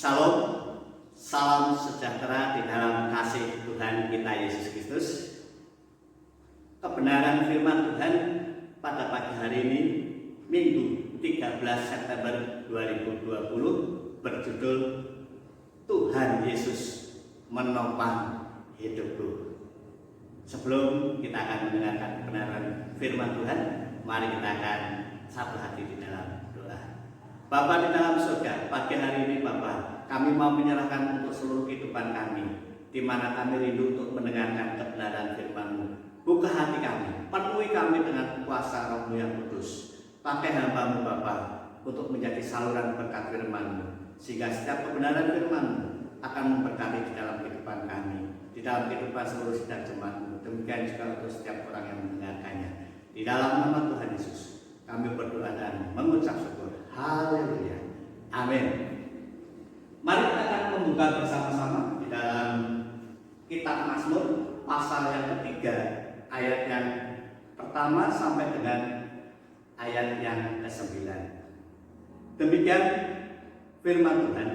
Shalom, salam sejahtera di dalam kasih Tuhan kita Yesus Kristus. Kebenaran firman Tuhan pada pagi hari ini, Minggu 13 September 2020, berjudul Tuhan Yesus menopang hidupku. Sebelum kita akan mendengarkan kebenaran firman Tuhan, mari kita akan satu hati di dalam doa. Bapa di dalam surga, pagi hari ini Bapa, kami mau menyerahkan untuk seluruh kehidupan kami, di mana kami rindu untuk mendengarkan kebenaran firman-Mu. Buka hati kami, penuhi kami dengan kuasa Roh-Mu yang kudus. Pakai hamba-Mu Bapa untuk menjadi saluran berkat firman-Mu, sehingga setiap kebenaran firman-Mu akan memberkati di dalam kehidupan kami, di dalam kehidupan seluruh sidang jemaat-Mu. Demikian juga untuk setiap orang yang mendengarkannya. Di dalam nama Tuhan Yesus, kami berdoa dan mengucap syukur. Haleluya. Amin. Mari kita akan membuka bersama-sama di dalam kitab Mazmur pasal yang ketiga, ayat yang pertama sampai dengan ayat yang ke-9. Demikian firman Tuhan.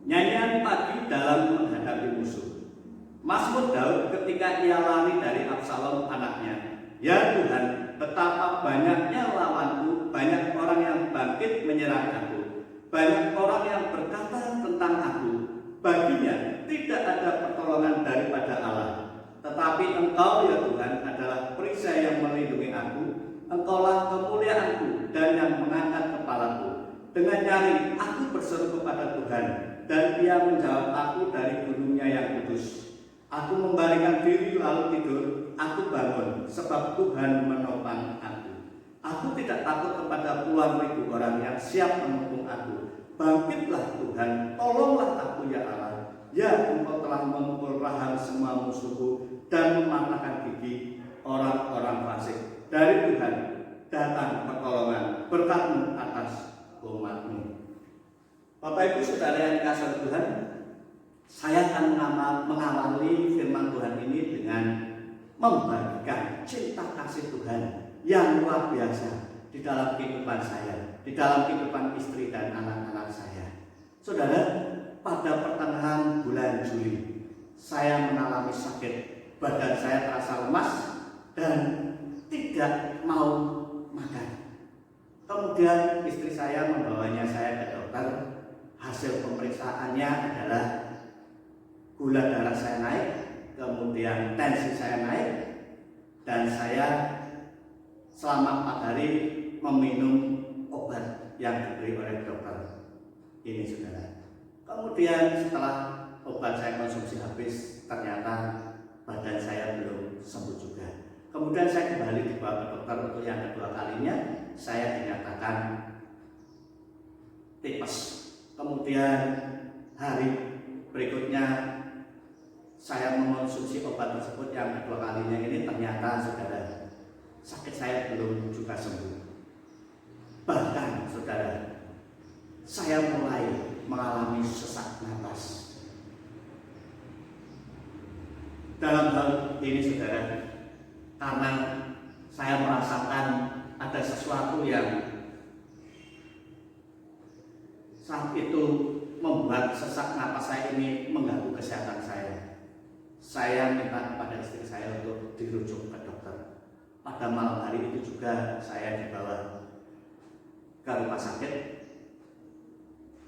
Nyanyian pagi dalam menghadapi musuh. Mazmur Daud ketika ia lari dari Absalom anaknya. Ya Tuhan, betapa banyaknya lawanku, banyak orang yang bangkit menyerang aku, banyak orang yang berkata tentang aku. Baginya tidak ada pertolongan daripada Allah. Tetapi Engkau ya Tuhan adalah perisai yang melindungi aku. Engkaulah kemuliaanku dan yang mengangkat kepalaku. Dengan nyaring aku berseru kepada Tuhan, dan Ia menjawab aku dari gunungnya yang kudus. Aku membaringkan diri lalu tidur, aku bangun, sebab Tuhan menopang aku. Aku tidak takut kepada puluhan ribu orang yang siap mendukung aku. Bangkitlah Tuhan, tolonglah aku ya Allah. Ya, Engkau telah memukul rahang semua musuhku dan mematahkan gigi orang-orang fasik. Dari Tuhan datang pertolongan, berkat-Mu atas umat-Mu. Bapak Ibu Saudara yang dikasihi Tuhan, saya akan mengawali firman Tuhan ini dengan membagikan cinta kasih Tuhan yang luar biasa di dalam kehidupan saya, di dalam kehidupan istri dan anak-anak saya. Saudara, pada pertengahan bulan Juli, saya mengalami sakit. Badan saya terasa lemas dan tidak mau makan. Kemudian istri saya membawanya saya ke dokter. Hasil pemeriksaannya adalah gula darah saya naik, kemudian tensi saya naik, dan saya selama 4 hari meminum obat yang diberi oleh dokter. Ini saudara. Kemudian setelah obat saya konsumsi habis, ternyata badan saya belum sembuh juga. Kemudian saya kembali dibawa ke dokter untuk yang kedua kalinya. Saya dinyatakan tipes. Kemudian hari berikutnya saya mengonsumsi obat tersebut yang kedua kalinya ini, ternyata saudara, sakit saya belum juga sembuh. Bahkan saudara, saya mulai mengalami sesak napas. Dalam hal ini saudara, karena saya merasakan ada sesuatu yang saat itu membuat sesak napas saya ini mengganggu kesehatan saya. Saya minta kepada istri saya untuk dirujuk ke dokter. Pada malam hari itu juga saya dibawa ke rumah sakit.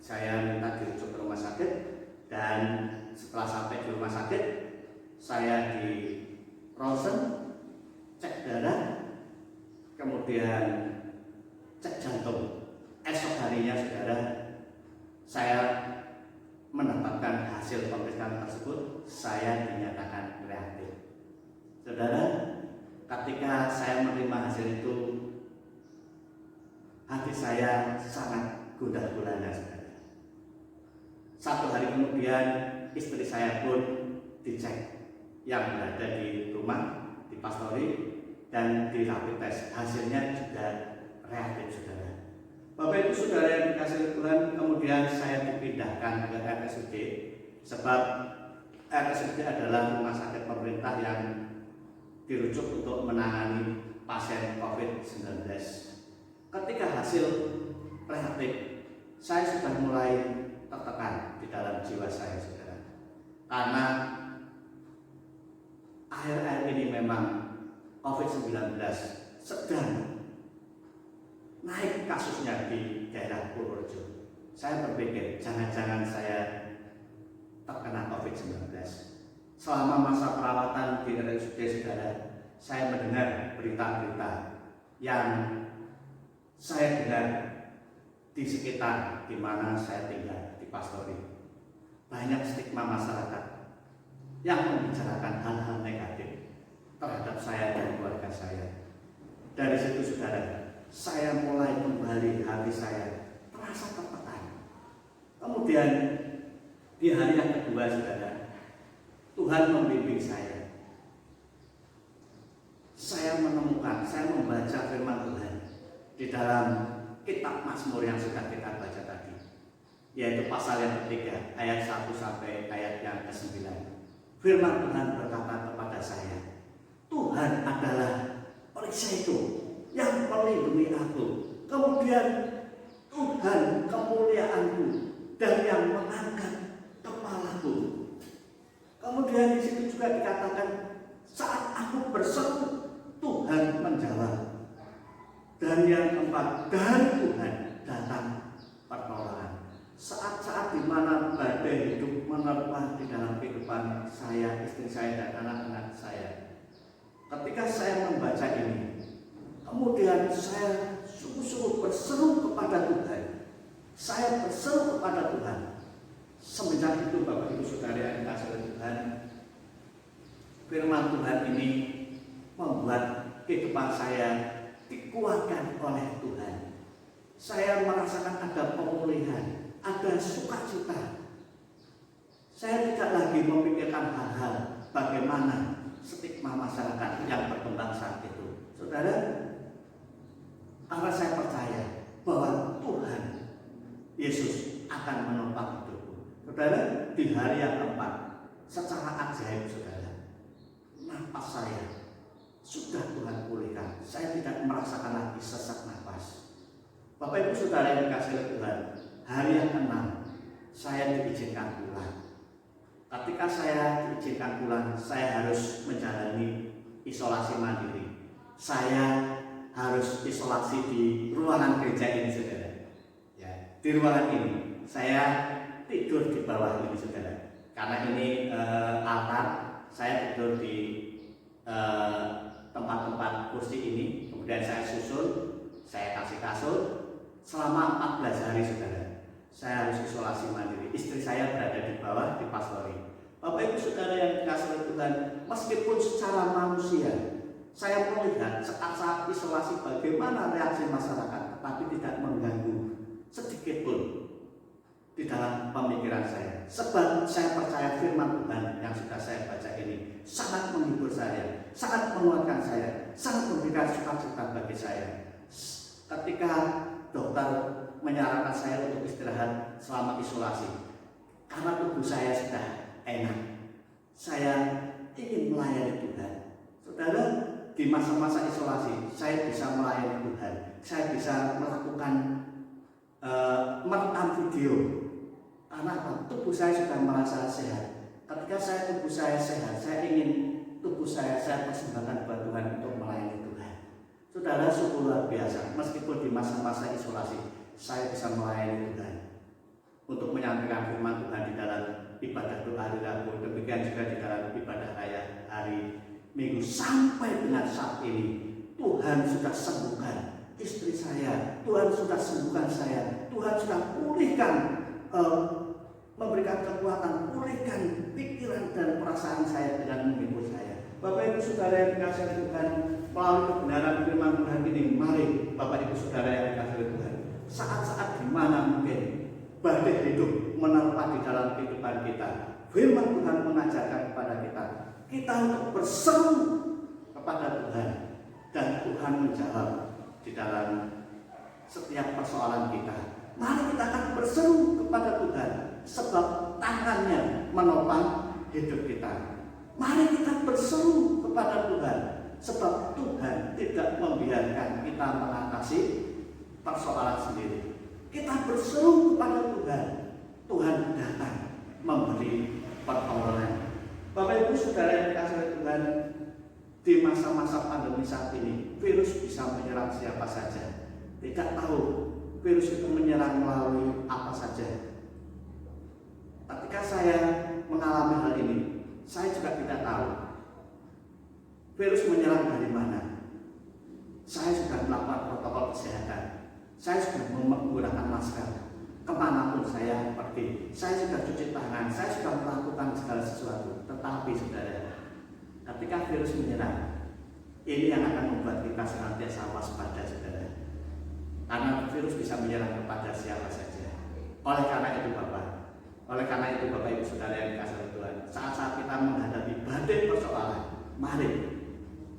Saya minta dirujuk ke rumah sakit, dan setelah sampai di rumah sakit, saya di ronsen, cek darah, kemudian cek jantung. Esok harinya saudara, saya mendapatkan hasil pemeriksaan tersebut, saya dinyatakan reaktif. Saudara, ketika saya menerima hasil itu, hati saya sangat gundah gulana saudara. 1 hari kemudian istri saya pun dicek, yang berada di rumah, di pastori, dan di rapid test. Hasilnya juga reaktif saudara. Bapak Ibu Saudara yang dikasihi Tuhan, kemudian saya dipindahkan ke RSUD, sebab RSUD adalah rumah sakit pemerintah yang dirujuk untuk menangani pasien COVID-19. Ketika hasil reaktif, saya sudah mulai tertekan di dalam jiwa saya, saudara. Karena akhir-akhir ini memang COVID-19 sedang naik kasusnya di daerah Purworejo. Saya berpikir, jangan-jangan saya terkena COVID-19. Selama masa perawatan di RSUD, saudara, saya mendengar berita-berita yang saya dengar di sekitar di mana saya tinggal, di Pastori. Banyak stigma masyarakat yang membicarakan hal-hal negatif terhadap saya dan keluarga saya. Dari situ, saudara, saya mulai kembali hati saya terasa tertekan. Kemudian di hari yang kedua, saudara, Tuhan membimbing saya. Saya menemukan, saya membaca firman Tuhan di dalam kitab Mazmur yang sudah kita baca tadi, yaitu pasal yang ketiga, ayat 1 sampai ayat yang ke-9. Firman Tuhan berkata kepada saya, Tuhan adalah perisaiku yang melindungi aku. Kemudian Tuhan kemuliaanku dan yang mengangkat kepalaku. Kemudian di situ juga dikatakan, saat aku berseru, Tuhan menjawab. Dan yang keempat, dari Tuhan datang pertolongan. Saat-saat di mana badai hidup menerpa di dalam kehidupan saya, istri saya, dan anak-anak saya. Ketika saya membaca ini, kemudian saya sungguh-sungguh berseru kepada Tuhan. Saya berseru kepada Tuhan. Semenjak itu, Bapak Ibu Saudara yang dikasihi oleh Tuhan, firman Tuhan ini membuat kehidupan saya dikuatkan oleh Tuhan. Saya merasakan ada pemulihan, ada sukacita. Saya tidak lagi memikirkan hal-hal bagaimana stigma masyarakat yang berkembang saat itu. Saudara, karena saya percaya bahwa Tuhan Yesus akan menopang hidupku. Saudara, di hari yang keempat, secara ajaib, saudara, napas saya sudah Tuhan pulihkan. Saya tidak merasakan lagi sesak napas. Bapak Ibu Saudara yang dikasihi oleh Tuhan, hari yang ke-6 saya diizinkan pulang. Ketika saya diizinkan pulang, saya harus menjalani isolasi mandiri. Saya harus isolasi di ruangan gereja ini, saudara. Ya, di ruangan ini saya tidur di bawah ini, saudara. Karena ini altar, saya tidur di tempat-tempat kursi ini. Kemudian saya susun, saya kasih kasur selama 14 hari, saudara. Saya harus isolasi mandiri. Istri saya berada di bawah di Pastori. Bapak Ibu Saudara yang dikasihi oleh Tuhan, meskipun secara manusia saya melihat saat isolasi bagaimana reaksi masyarakat, tetapi tidak mengganggu sedikit pun di dalam pemikiran saya. Sebab saya percaya firman Tuhan yang sudah saya baca ini sangat menghibur saya, sangat menguatkan saya, sangat memberikan sukacita bagi saya. Ketika dokter menyarankan saya untuk istirahat selama isolasi, karena tubuh saya sudah enak, saya ingin melayani Tuhan. Saudara, di masa-masa isolasi saya bisa melayani Tuhan. Saya bisa melakukan merekam video. Karena tubuh saya sudah merasa sehat. Ketika tubuh saya sehat, saya ingin tubuh saya persembahkan buat Tuhan untuk melayani Tuhan. Saudara, sungguh luar biasa. Meskipun di masa-masa isolasi, saya bisa melayani Tuhan untuk menyampaikan firman Tuhan di dalam ibadah doa hari Rabu, demikian juga di dalam ibadah raya hari Minggu. Sampai dengan saat ini Tuhan sudah sembuhkan istri saya, Tuhan sudah sembuhkan saya, Tuhan sudah pulihkan, memberikan kekuatan, pulihkan pikiran dan perasaan saya dengan menghibur saya. Bapak Ibu Saudara yang dikasihi Tuhan, melalui kebenaran firman Tuhan ini, mari Bapak Ibu Saudara yang dikasihi Tuhan, saat-saat di mana mungkin badai hidup menerpa di dalam kehidupan kita, firman Tuhan mengajarkan kepada kita untuk berseru kepada Tuhan, dan Tuhan menjawab di dalam setiap persoalan kita. Mari kita akan berseru kepada Tuhan, sebab tangannya menopang hidup kita. Mari kita berseru kepada Tuhan, sebab Tuhan tidak membiarkan kita mengatasi persoalan sendiri. Kita berseru kepada Tuhan. Tuhan datang memberi pertolongan. Bapak Ibu Saudara yang dikasihi oleh Tuhan, di masa-masa pandemi saat ini, virus bisa menyerang siapa saja. Tidak tahu virus itu menyerang melalui apa saja. Ketika saya mengalami hal ini, saya juga tidak tahu virus menyerang dari mana. Saya sudah melakukan protokol kesehatan. Saya sudah menggunakan masker kemanapun saya pergi. Saya sudah cuci tangan. Saya sudah melakukan segala sesuatu. Tetapi saudara, ketika virus menyerang, ini yang akan membuat kita senantiasa waspada, saudara. Karena virus bisa menyerang kepada siapa saja. Oleh karena itu Bapak Ibu Saudara yang dikasihi oleh Tuhan, saat-saat kita menghadapi badai persoalan, mari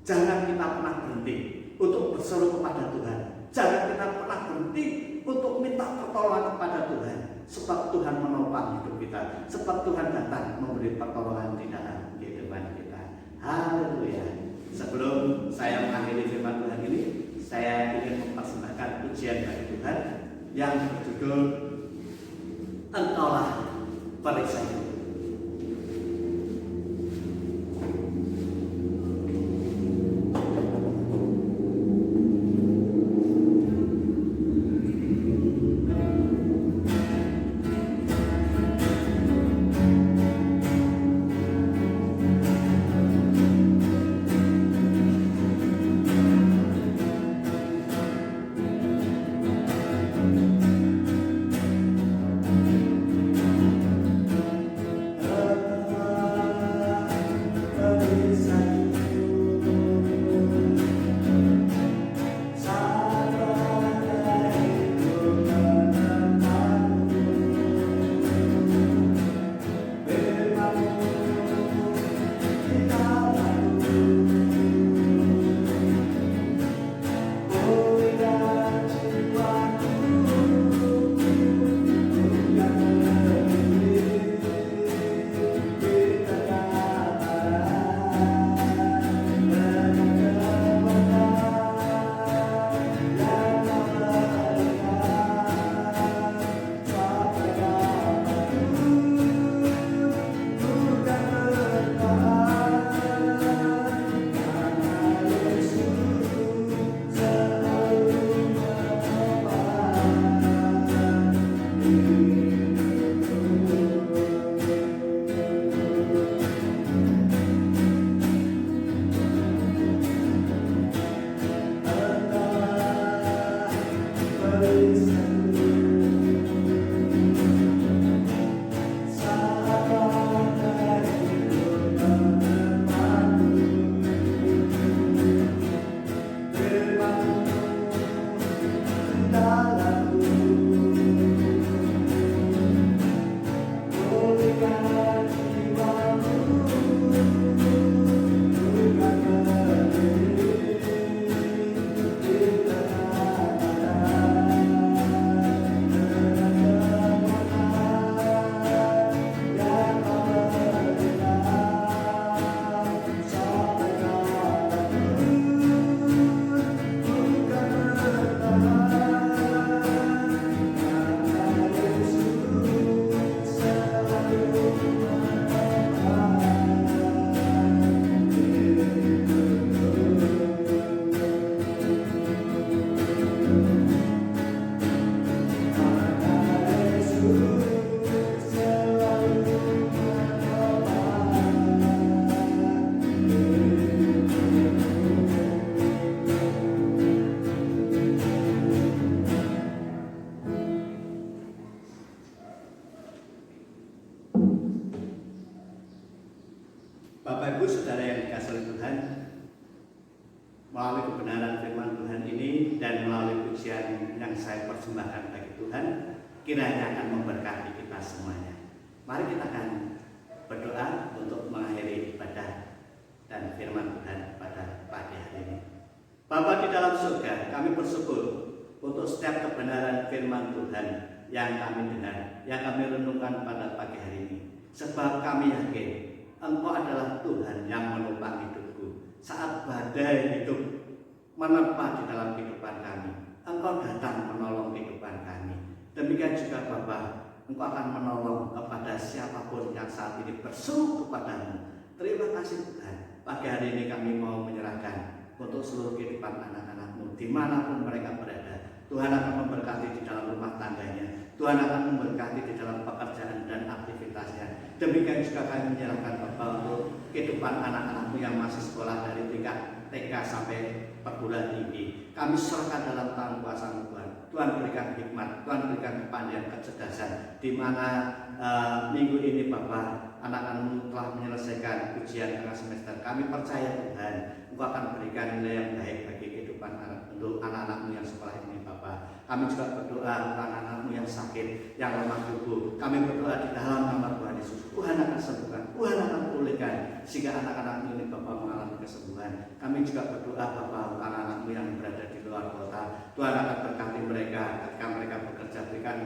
jangan kita pernah berhenti untuk berseru kepada Tuhan. Jangan kita pernah berhenti untuk minta pertolongan kepada Tuhan. Sebab Tuhan menopang hidup kita. Sebab Tuhan datang memberi pertolongan di dalam kehidupan kita. Haleluya. Sebelum saya mengakhiri firman Tuhan ini, saya ingin mempersembahkan pujian bagi Tuhan yang berjudul Engkaulah Perisaiku. Bapak Ibu Saudara yang dikasihi oleh Tuhan, melalui kebenaran firman Tuhan ini dan melalui pujian yang saya persembahkan bagi Tuhan, kiranya akan memberkati kita semuanya. Mari kita akan berdoa untuk mengakhiri ibadah dan firman Tuhan pada pagi hari ini. Bapa di dalam surga, kami bersyukur untuk setiap kebenaran firman Tuhan yang kami dengar, yang kami renungkan pada pagi hari ini. Sebab kami yakin Engkau adalah Tuhan yang menopang hidupku. Saat badai hidup menerpa di dalam kehidupan kami, Engkau datang menolong kehidupan kami. Demikian juga Bapa, Engkau akan menolong kepada siapapun yang saat ini berseru kepadamu. Terima kasih Tuhan. Pagi hari ini kami mau menyerahkan untuk seluruh kehidupan anak-anak-Mu dimanapun mereka berada. Tuhan akan memberkati di dalam rumah tangganya. Tuhan akan memberkati di dalam pekerjaan dan aktivitasnya. Demikian juga kami menyerahkan Bapa untuk kehidupan anak-anak-Mu yang masih sekolah dari tingkat TK sampai perguruan tinggi. Kami serahkan dalam tangan kuasa-Mu Tuhan. Tuhan berikan hikmat, Tuhan berikan kepandaian, kecerdasan, di mana minggu ini Bapak, anak-anak-Mu telah menyelesaikan ujian tengah semester. Kami percaya Tuhan, Engkau akan berikan nilai yang baik bagi kehidupan untuk anak-anak-Mu yang sekolah ini Bapak. Kami juga berdoa untuk anak-anak-Mu yang sakit, yang lemah tubuh. Kami berdoa di dalam nama Tuhan Yesus. Tuhan akan sembuhkan, Tuhan akan pulihkan, sehingga anak-anak-Mu ini Bapak mengalami kesembuhan. Kami juga berdoa Bapak untuk anak-anak-Mu yang berada di luar kota. Tuhan akan berkati mereka ketika mereka bekerja, berikan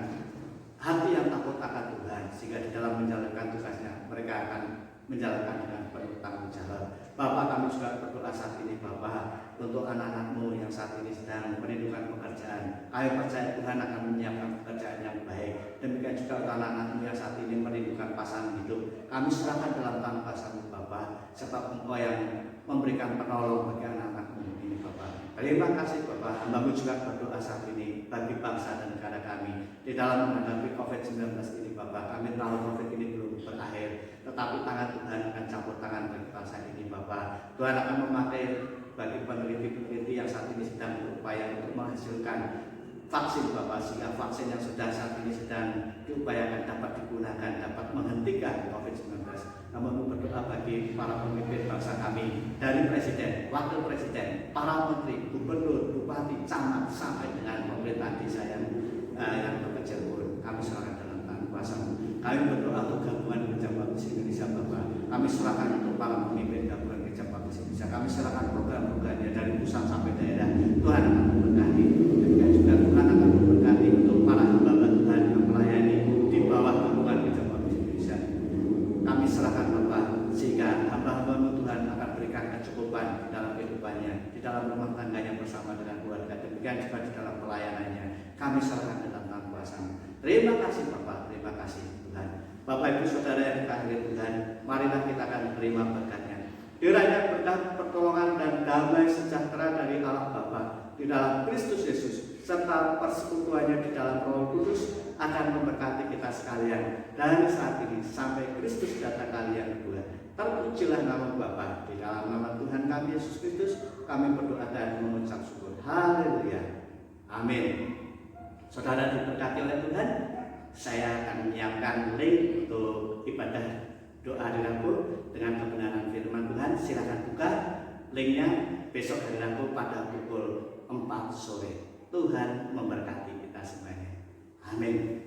hati yang takut akan Tuhan, sehingga di dalam menjalankan tugasnya mereka akan menjalankan dengan penuh tanggung jawab. Bapak, kami juga berdoa saat ini Bapak untuk anak-anak-Mu yang saat ini sedang merindukan pekerjaan. Kami percaya Tuhan akan menyiapkan pekerjaan yang baik. Demikian juga untuk anak-anak-Mu yang saat ini merindukan pasangan hidup. Kami serahkan dalam tangan kuasa-Mu Bapak, sebab Engkau yang memberikan penolong bagi anak-anak-Mu ini Bapak. Terima kasih Bapak. Hamba-Mu juga berdoa saat ini bagi bangsa dan negara kami di dalam menghadapi COVID-19 ini Bapak. Kami tahu COVID ini belum berakhir, tetapi tangan Tuhan akan campur tangan bagi bangsa ini Bapak. Tuhan akan memakai bagi peneliti-peneliti yang saat ini sedang berupaya untuk menghasilkan vaksin Bapak, sehingga vaksin yang sudah saat ini sedang diupayakan dapat digunakan, dapat menghentikan COVID-19. Namun berdoa bagi para pemimpin bangsa kami, dari Presiden, Wakil Presiden, para Menteri, Gubernur, Bupati, Camat, sampai dengan pemerintah desa yang terkecil pun, kami serahkan dalam tangan kuasa-Mu. Kami berdoa untuk gabungan Gereja Baptis Indonesia Bapak. Kami serahkan untuk para pemimpin gabungan Gereja Baptis Indonesia. Kami serahkan program-programnya dari pusat sampai daerah. Tuhan akan memberkati. Demikian juga Tuhan akan memberkati untuk para hamba Tuhan yang melayani di bawah gabungan Gereja Baptis Indonesia. Kami serahkan Bapak, sehingga hamba-hamba-Mu Tuhan akan berikan kecukupan di dalam kehidupannya, di dalam rumah tangganya bersama dengan keluarga. Demikian juga di dalam pelayanannya. Kami serahkan dalam tangan kuasa-Mu. Terima kasih Bapak, terima kasih Tuhan. Bapak Ibu Saudara yang dikasihi Tuhan, marilah kita akan terima berkat-Nya. Kiranya berkat, pertolongan dan damai sejahtera dari Allah Bapa di dalam Kristus Yesus serta persekutuannya di dalam Roh Kudus akan memberkati kita sekalian dari saat ini sampai Kristus datang kali yang kedua. Terpujilah nama Bapa, di dalam nama Tuhan kami Yesus Kristus kami berdoa dan mengucap syukur. Haleluya. Amin. Saudara diberkati oleh Tuhan, saya akan menyiapkan link untuk ibadah doa hari Rabu dengan kebenaran firman Tuhan. Silakan buka linknya besok hari Rabu pada pukul 4 sore. Tuhan memberkati kita semuanya. Amin.